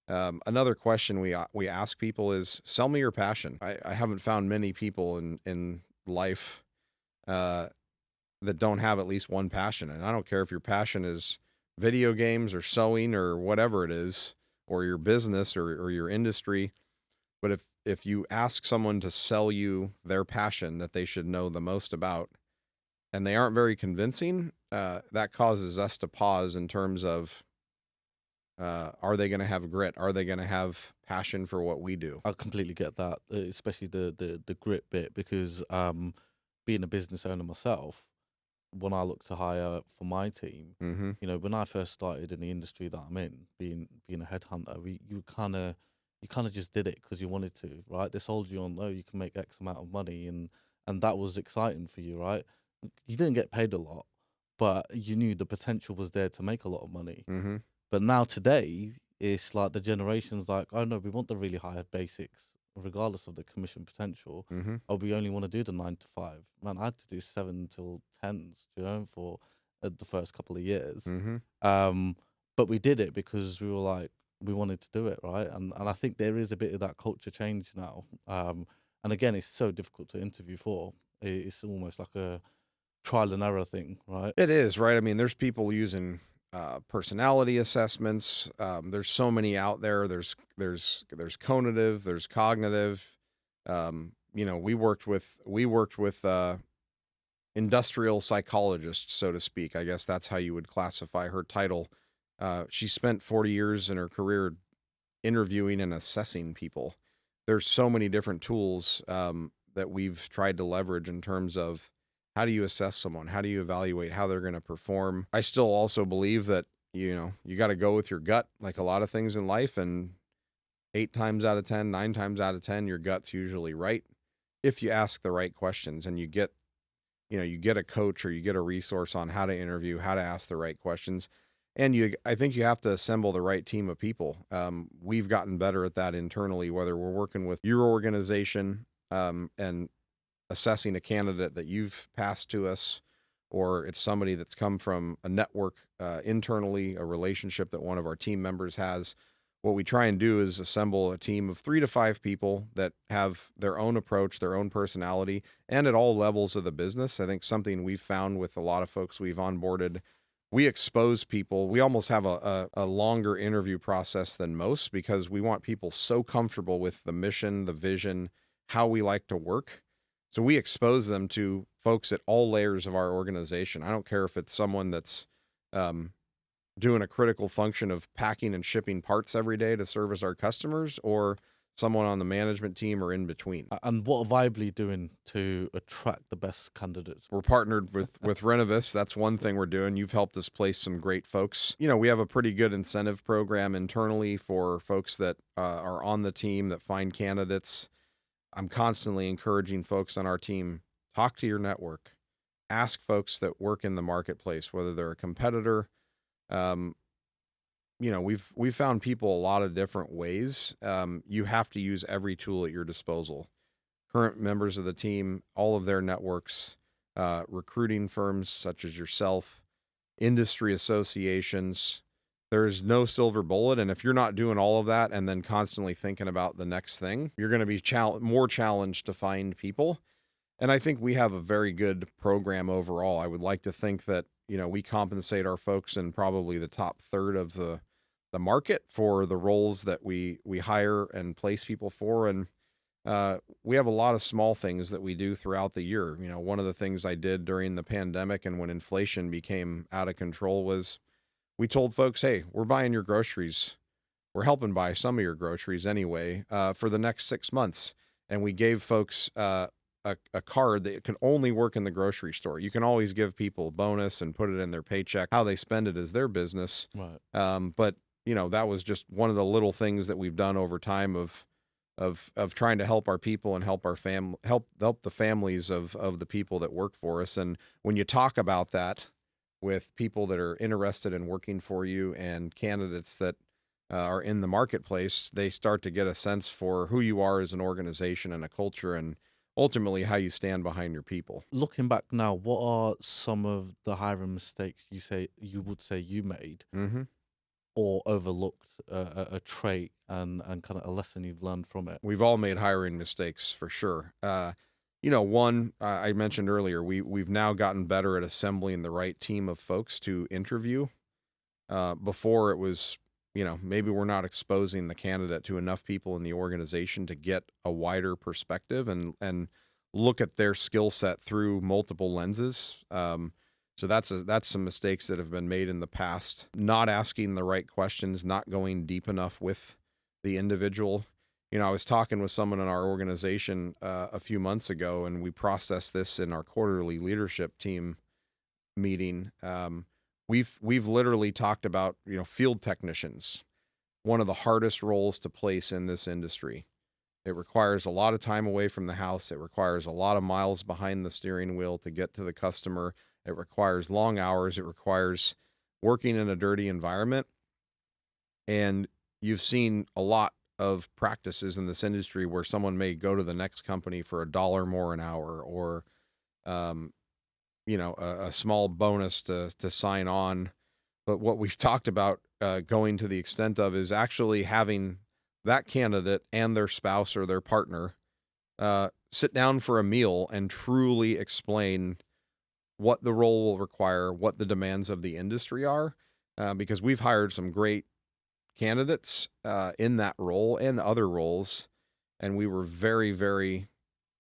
S2: Another question we ask people is, sell me your passion. I haven't found many people in life, that don't have at least one passion. And I don't care if your passion is video games or sewing or whatever it is, or your business or your industry. But if you ask someone to sell you their passion that they should know the most about, and they aren't very convincing, that causes us to pause in terms of, are they going to have grit? Are they going to have passion for what we do?
S1: I completely get that, especially the grit bit, because being a business owner myself, when I look to hire for my team,
S2: Mm-hmm.
S1: when I first started in the industry that I'm in, being a headhunter, you kind of just did it because you wanted to, right? They sold you on, oh, you can make X amount of money, and that was exciting for you, right? You didn't get paid a lot, but you knew the potential was there to make a lot of money.
S2: Mm-hmm.
S1: But now today, it's like the generation's like, oh no, we want the really high basics, regardless of the commission potential.
S2: Mm-hmm.
S1: Or we only want to do the 9 to 5. Man, I had to do 7 till 10s, for the first couple of years.
S2: Mm-hmm.
S1: But we did it because we were like, we wanted to do it, right? And I think there is a bit of that culture change now. And again, it's so difficult to interview for. It's almost like a trial and error thing, right?
S2: It is, right? I mean, there's people using personality assessments. There's so many out there. There's conative, there's cognitive. We worked with industrial psychologist, so to speak. I guess that's how you would classify her title. She spent 40 years in her career interviewing and assessing people. There's so many different tools that we've tried to leverage in terms of, how do you assess someone? How do you evaluate how they're going to perform? I still also believe that, you got to go with your gut, like a lot of things in life. And 8 times out of 10, 9 times out of 10, your gut's usually right if you ask the right questions, and you get a coach or you get a resource on how to interview, how to ask the right questions. And I think you have to assemble the right team of people. We've gotten better at that internally, whether we're working with your organization, and assessing a candidate that you've passed to us, or it's somebody that's come from a network internally, a relationship that one of our team members has. What we try and do is assemble a team of 3 to 5 people that have their own approach, their own personality, and at all levels of the business. I think something we've found with a lot of folks we've onboarded, we expose people. We almost have a longer interview process than most, because we want people so comfortable with the mission, the vision, how we like to work. So we expose them to folks at all layers of our organization. I don't care if it's someone that's doing a critical function of packing and shipping parts every day to service our customers, or someone on the management team, or in between.
S1: And what are Viably doing to attract the best candidates?
S2: We're partnered with Renovis. That's one thing we're doing. You've helped us place some great folks. You know, we have a pretty good incentive program internally for folks that are on the team that find candidates. I'm constantly encouraging folks on our team, talk to your network, ask folks that work in the marketplace, whether they're a competitor. You know, we've found people a lot of different ways. You have to use every tool at your disposal. Current members of the team, all of their networks, recruiting firms such as yourself, industry associations. There's no silver bullet, and if you're not doing all of that and then constantly thinking about the next thing, you're going to be more challenged to find people. And I think we have a very good program overall. I would like to think that, you know, we compensate our folks in probably the top third of the market for the roles that we hire and place people for. And we have a lot of small things that we do throughout the year. You know, one of the things I did during the pandemic and when inflation became out of control was we told folks, hey, we're buying your groceries. We're helping buy some of your groceries anyway, for the next 6 months. And we gave folks a card that can only work in the grocery store. You can always give people a bonus and put it in their paycheck. How they spend it is their business.
S1: Right.
S2: But you know, that was just one of the little things that we've done over time of trying to help our people and help our help the families of the people that work for us. And when you talk about that with people that are interested in working for you and candidates that are in the marketplace, they start to get a sense for who you are as an organization and a culture, and ultimately how you stand behind your people.
S1: Looking back now, what are some of the hiring mistakes you would say you made
S2: Mm-hmm.
S1: or overlooked, a trait and kind of a lesson you've learned from it?
S2: We've all made hiring mistakes for sure. You know, one I mentioned earlier, we've now gotten better at assembling the right team of folks to interview. Before it was, you know, maybe we're not exposing the candidate to enough people in the organization to get a wider perspective and look at their skill set through multiple lenses. So that's some mistakes that have been made in the past. Not asking the right questions, not going deep enough with the individual. You know, I was talking with someone in our organization a few months ago, and we processed this in our quarterly leadership team meeting. We've literally talked about, you know, field technicians, one of the hardest roles to place in this industry. It requires a lot of time away from the house. It requires a lot of miles behind the steering wheel to get to the customer. It requires long hours. It requires working in a dirty environment. And you've seen a lot of practices in this industry where someone may go to the next company for $1 more an hour, or, you know, a small bonus to sign on. But what we've talked about going to the extent of is actually having that candidate and their spouse or their partner sit down for a meal and truly explain what the role will require, what the demands of the industry are, because we've hired some great candidates in that role and other roles, and we were very, very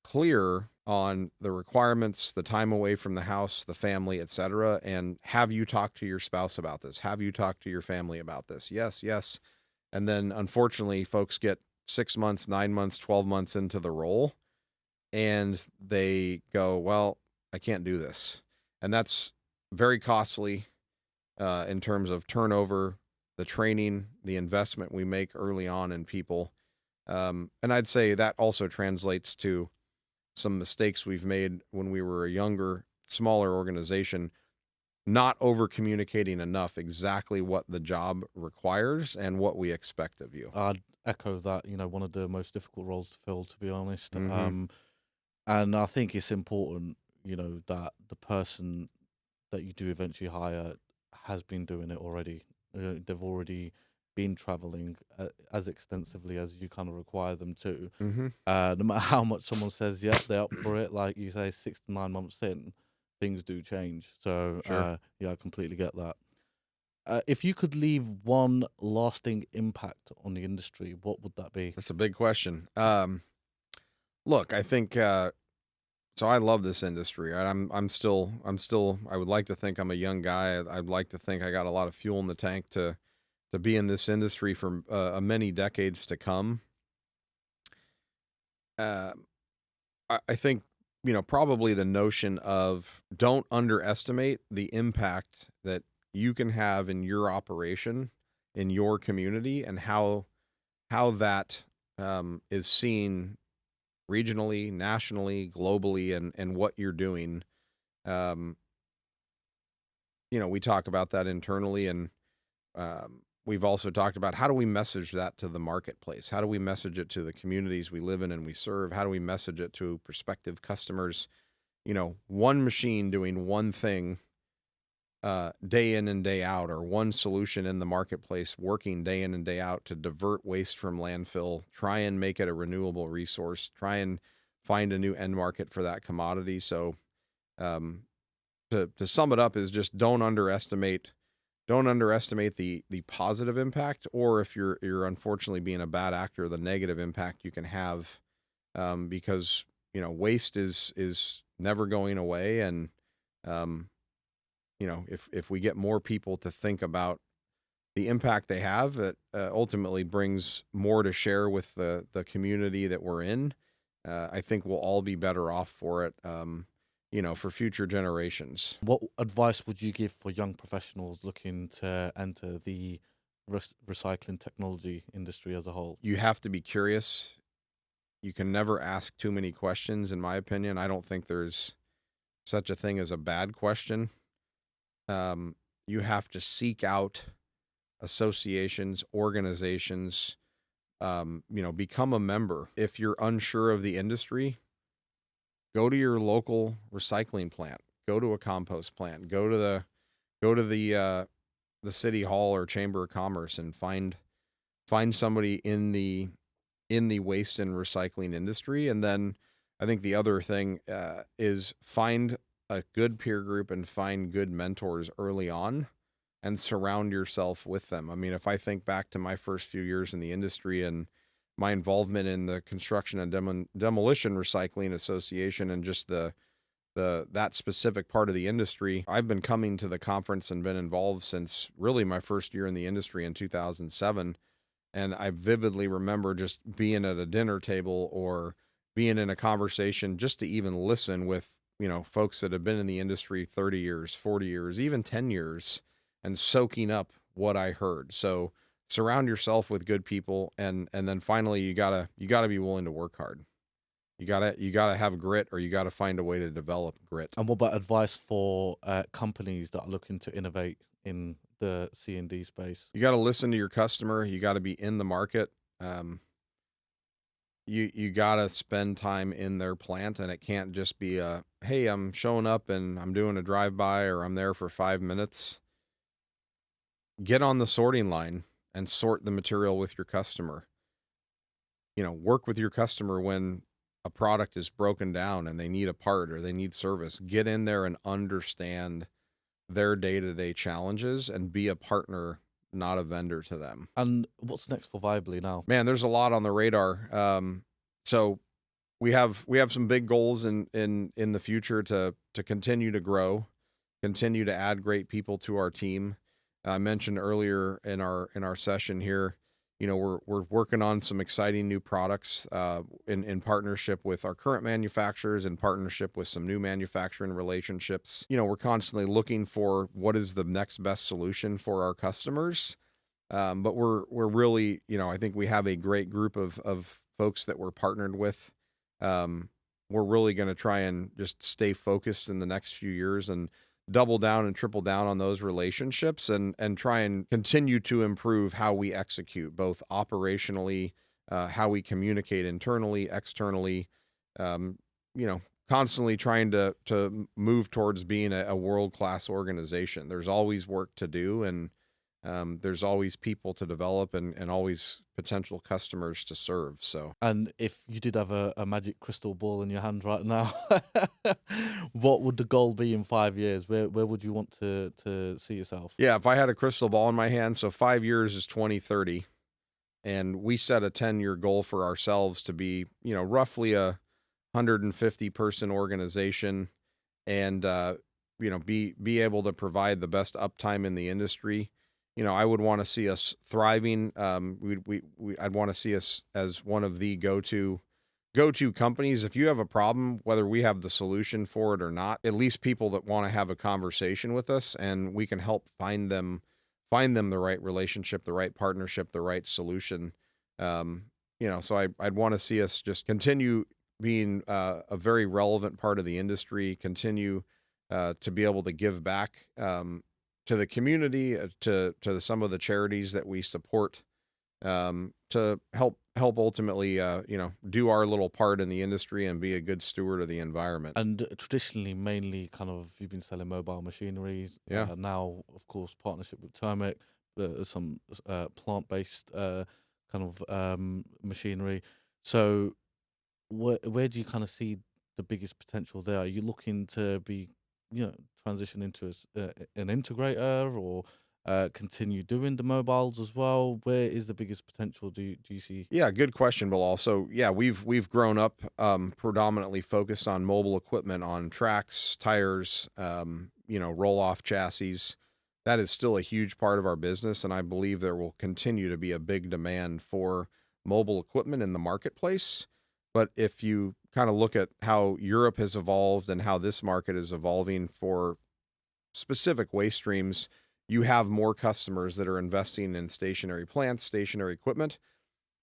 S2: clear on the requirements, the time away from the house, the family, etc. And have you talked to your spouse about this? Have you talked to your family about this? Yes, yes. And then unfortunately, folks get 6 months, 9 months, 12 months into the role, and they go, well, I can't do this. And that's very costly in terms of turnover, the training, the investment we make early on in people. And I'd say that also translates to some mistakes we've made when we were a younger, smaller organization, not over communicating enough exactly what the job requires and what we expect of you.
S1: I'd echo that. You know, one of the most difficult roles to fill, to be honest.
S2: Mhm.
S1: And I think it's important, you know, that the person that you do eventually hire has been doing it already. They've already been traveling as extensively as you kind of require them to.
S2: Mhm.
S1: No matter how much someone says, yep, they're up for it, like you say, 6 to 9 months in, things do change. So,
S2: Sure.
S1: yeah, I completely get that. If you could leave one lasting impact on the industry, what would that be?
S2: That's a big question. Look, I think So I love this industry. I'm still I would like to think I'm a young guy. I'd like to think I got a lot of fuel in the tank to be in this industry for many decades to come. Uh, I think, probably the notion of don't underestimate the impact that you can have in your operation, in your community, and how that is seen regionally, nationally, globally, and what you're doing. Um, we talk about that internally, and we've also talked about how do we message that to the marketplace? How do we message it to the communities we live in and we serve? How do we message it to prospective customers? One machine doing one thing day in and day out, or one solution in the marketplace working day in and day out to divert waste from landfill, try and make it a renewable resource, try and find a new end market for that commodity. So um, to sum it up is just don't underestimate the positive impact, or if you're unfortunately being a bad actor, the negative impact you can have, because waste is never going away. And um, if we get more people to think about the impact they have, it ultimately brings more to share with the community that we're in. I think we'll all be better off for it, for future generations.
S1: What advice would you give for young professionals looking to enter the recycling technology industry as a whole?
S2: You have to be curious. You can never ask too many questions, in my opinion. I don't think there's such a thing as a bad question. You have to seek out associations, organizations, become a member. If you're unsure of the industry, go to your local recycling plant, go to a compost plant, go to the city hall or chamber of commerce and find somebody in the waste and recycling industry. And then I think the other thing is find a good peer group and find good mentors early on and surround yourself with them. I mean, if I think back to my first few years in the industry and my involvement in the construction and demolition recycling association, and just that specific part of the industry, I've been coming to the conference and been involved since really my first year in the industry in 2007. And I vividly remember just being at a dinner table or being in a conversation just to even listen with, folks that have been in the industry 30 years, 40 years, even 10 years, and soaking up what I heard. So surround yourself with good people. And then finally, you gotta be willing to work hard. You gotta have grit, or you gotta find a way to develop grit.
S1: And what about advice for companies that are looking to innovate in the C&D space?
S2: You gotta listen to your customer. You gotta be in the market. You gotta spend time in their plant, and it can't just be hey, I'm showing up and I'm doing a drive-by, or I'm there for 5 minutes. Get on the sorting line and sort the material with your customer. Work with your customer when a product is broken down and they need a part or they need service. Get in there and understand their day-to-day challenges and be a partner, not a vendor to them.
S1: And what's next for Viably now?
S2: Man, there's a lot on the radar. So we have some big goals in the future to continue to grow, continue to add great people to our team. I mentioned earlier in our session here, we're working on some exciting new products in partnership with our current manufacturers, in partnership with some new manufacturing relationships. We're constantly looking for what is the next best solution for our customers. But we're really, I think we have a great group of folks that we're partnered with. We're really going to try and just stay focused in the next few years and double down and triple down on those relationships, and try and continue to improve how we execute, both operationally, how we communicate internally, externally, constantly trying to move towards being a world-class organization. There's always work to do, and there's always people to develop, and always potential customers to serve. So,
S1: And if you did have a magic crystal ball in your hand right now, what would the goal be in 5 years? Where would you want to see yourself?
S2: yeah, if I had a crystal ball in my hand, so 5 years is 2030, and we set a 10-year goal for ourselves to be, roughly a 150 person organization and, be able to provide the best uptime in the industry. I would want to see us thriving. I'd want to see us as one of the go-to companies. If you have a problem, whether we have the solution for it or not, at least people that want to have a conversation with us, and we can help find them the right relationship, the right partnership, the right solution. So I'd want to see us just continue being a very relevant part of the industry, continue to be able to give back to the community, to some of the charities that we support, to help ultimately, do our little part in the industry and be a good steward of the environment.
S1: And traditionally, mainly kind of you've been selling mobile machinery.
S2: Yeah.
S1: Now, of course, partnership with Termic, some plant-based kind of machinery. So where do you kind of see the biggest potential there? Are you looking to be, transition into an integrator, or continue doing the mobiles as well? Where is the biggest potential do you see?
S2: Yeah, good question, Bill. Also, yeah, we've grown up predominantly focused on mobile equipment, on tracks, tires, roll-off chassis. That is still a huge part of our business, and I believe there will continue to be a big demand for mobile equipment in the marketplace. But if you kind of look at how Europe has evolved and how this market is evolving for specific waste streams, you have more customers that are investing in stationary plants, stationary equipment.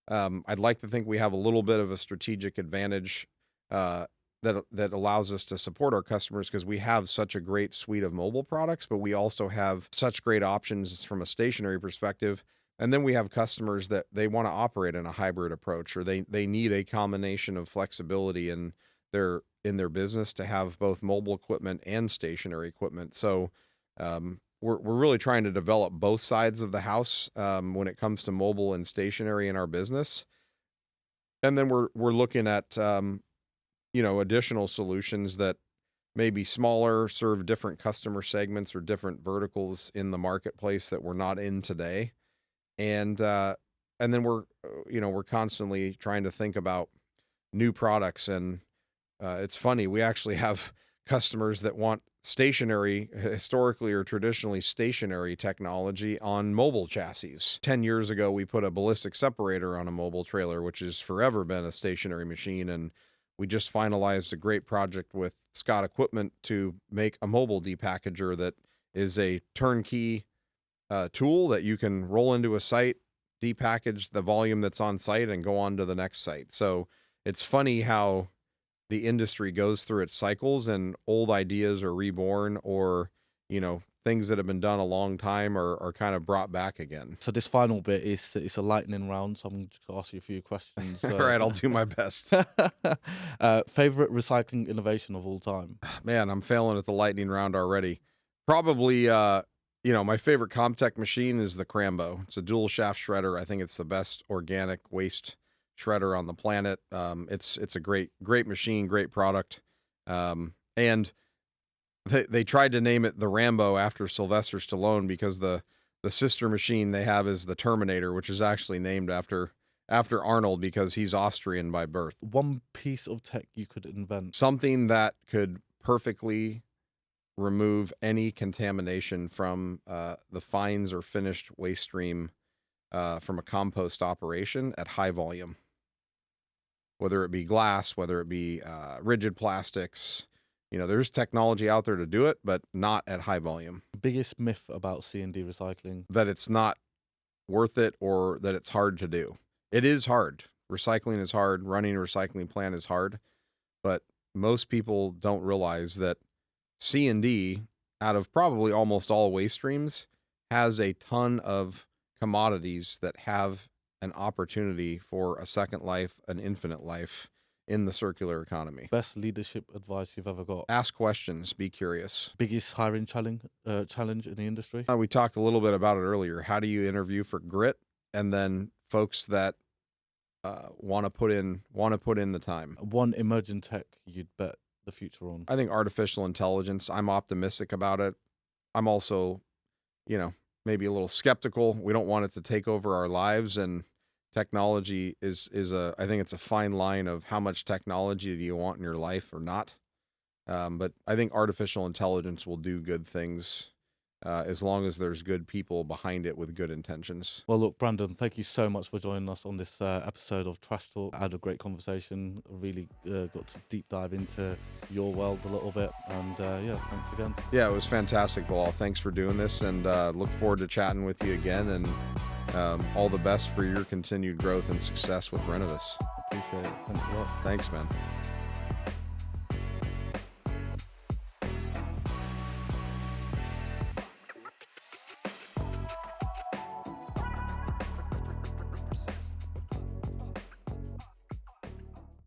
S2: I'd like to think we have a little bit of a strategic advantage that allows us to support our customers, because we have such a great suite of mobile products, but we also have such great options from a stationary perspective. And then we have customers that they want to operate in a hybrid approach, or they need a combination of flexibility in their business to have both mobile equipment and stationary equipment. So we're really trying to develop both sides of the house when it comes to mobile and stationary in our business. And then we're looking at additional solutions that may be smaller, serve different customer segments or different verticals in the marketplace that we're not in today. And then we're constantly trying to think about new products. And it's funny, we actually have customers that want stationary, historically or traditionally stationary technology on mobile chassis. 10 years ago, we put a ballistic separator on a mobile trailer, which has forever been a stationary machine. And we just finalized a great project with Scott Equipment to make a mobile depackager that is a turnkey tool that you can roll into a site, depackage the volume that's on site, and go on to the next site. So it's funny how the industry goes through its cycles, and old ideas are reborn, or things that have been done a long time are kind of brought back again.
S1: So this final bit is it's a lightning round, so I'm just going to ask you a few questions.
S2: All right, I'll do my best.
S1: Favorite recycling innovation of all time?
S2: Man, I'm failing at the lightning round already. Probably, my favorite CompTEC machine is the Crambo. It's a dual shaft shredder. I think it's the best organic waste shredder on the planet. It's a great machine, great product. And they tried to name it the Rambo after Sylvester Stallone, because the sister machine they have is the Terminator, which is actually named after Arnold, because he's Austrian by birth.
S1: One piece of tech you could invent.
S2: Something that could perfectly remove any contamination from the fines or finished waste stream from a compost operation at high volume. Whether it be glass, whether it be rigid plastics, there's technology out there to do it, but not at high volume.
S1: Biggest myth about C&D recycling?
S2: That it's not worth it, or that it's hard to do. It is hard. Recycling is hard. Running a recycling plant is hard. But most people don't realize that C&D, out of probably almost all waste streams, has a ton of commodities that have an opportunity for a second life, an infinite life in the circular economy.
S1: Best leadership advice you've ever got?
S2: Ask questions, be curious.
S1: Biggest hiring challenge in the industry?
S2: We talked a little bit about it earlier. How do you interview for grit, and then folks that want to put in the time?
S1: One emerging tech you'd bet the future on?
S2: I think artificial intelligence. I'm optimistic about it. I'm also, maybe a little skeptical. We don't want it to take over our lives and technology is I think it's a fine line of how much technology do you want in your life or not. But I think artificial intelligence will do good things as long as there's good people behind it with good intentions.
S1: Well, look, Brandon, thank you so much for joining us on this episode of Trash Talk. I had a great conversation. Really got to deep dive into your world a little bit. And yeah, thanks again.
S2: Yeah, it was fantastic, Bilal. Thanks for doing this, and look forward to chatting with you again. And all the best for your continued growth and success with Renovis.
S1: Appreciate it. Thanks a lot.
S2: Thanks, man.